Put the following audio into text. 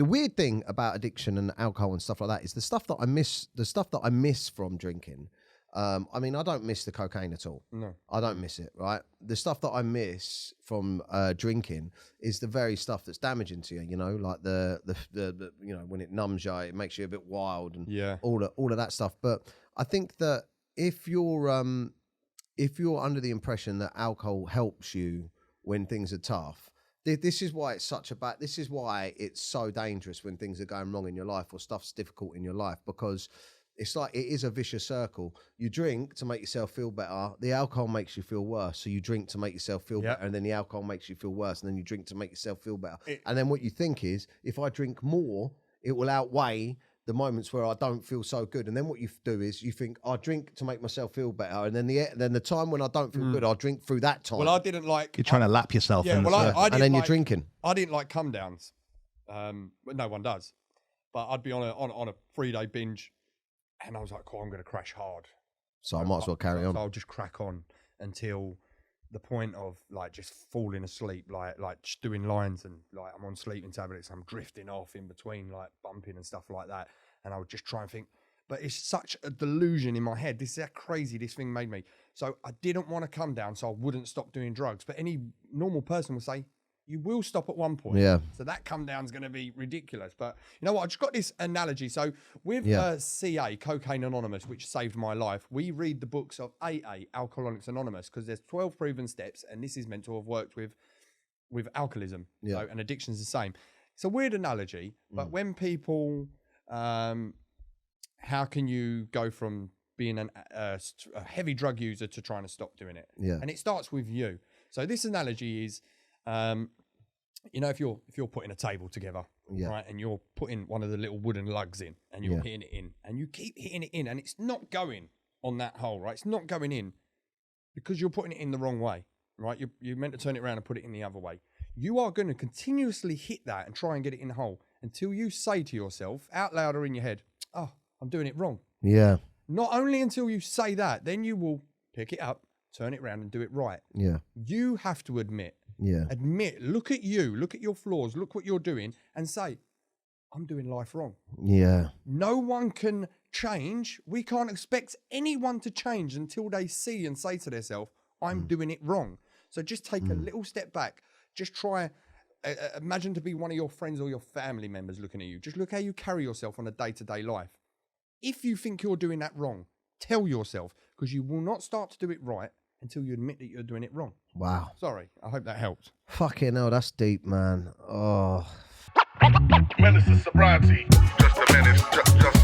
the weird thing about addiction and alcohol and stuff like that is the stuff that I miss from drinking. I mean, I don't miss the cocaine at all. No, I don't miss it, right? The stuff that I miss from drinking is the very stuff that's damaging to you, you know, like the you know, when it numbs you, it makes you a bit wild and all of that stuff. But I think that if you're under the impression that alcohol helps you when things are tough, this is why it's this is why it's so dangerous when things are going wrong in your life or stuff's difficult in your life, because it's like, it is a vicious circle. You drink to make yourself feel better. The alcohol makes you feel worse. So you drink to make yourself feel better. And then the alcohol makes you feel worse. And then you drink to make yourself feel better. And then what you think is, if I drink more, it will outweigh the moments where I don't feel so good. And then what you do is you think, I drink to make myself feel better. And then the time when I don't feel good, I'll drink through that time. Well, I didn't like... You're trying to lap yourself. Yeah, well, I and then you're drinking. I didn't like come downs. But no one does. But I'd be on a 3-day binge. And I was like, I'm going to crash hard. So I might as well carry on. So I'll just crack on until the point of like just falling asleep, like just doing lines, and like I'm on sleeping tablets, I'm drifting off in between, like bumping and stuff like that. And I would just try and think, but it's such a delusion in my head. This is how crazy this thing made me. So I didn't want to come down, so I wouldn't stop doing drugs. But any normal person would say, you will stop at one point. Yeah. So that come down is going to be ridiculous. But you know what? I just got this analogy. So with CA, Cocaine Anonymous, which saved my life, we read the books of AA, Alcoholics Anonymous, because there's 12 proven steps, and this is meant to have worked with alcoholism. Yeah. So, and addiction's the same. It's a weird analogy, but when people, how can you go from being a heavy drug user to trying to stop doing it? Yeah. And it starts with you. So this analogy is, you know, if you're putting a table together, right, and you're putting one of the little wooden lugs in, and you're hitting it in, and you keep hitting it in, and it's not going on that hole, right? It's not going in because you're putting it in the wrong way, right? You're meant to turn it around and put it in the other way. You are going to continuously hit that and try and get it in the hole until you say to yourself out loud or in your head, "Oh, I'm doing it wrong." Yeah. Not only until you say that, then you will pick it up, turn it around, and do it right. Yeah. You have to admit. Yeah. Admit, look at you, look at your flaws, look what you're doing, and say, I'm doing life wrong. Yeah. No one can change. We can't expect anyone to change until they see and say to themselves, I'm doing it wrong. So just take a little step back. Just try, imagine to be one of your friends or your family members looking at you. Just look how you carry yourself on a day-to-day life. If you think you're doing that wrong, tell yourself, because you will not start to do it right until you admit that you're doing it wrong. Wow. Sorry, I hope that helped. Fucking hell, that's deep, man. Oh. Menace to sobriety. Just a menace, just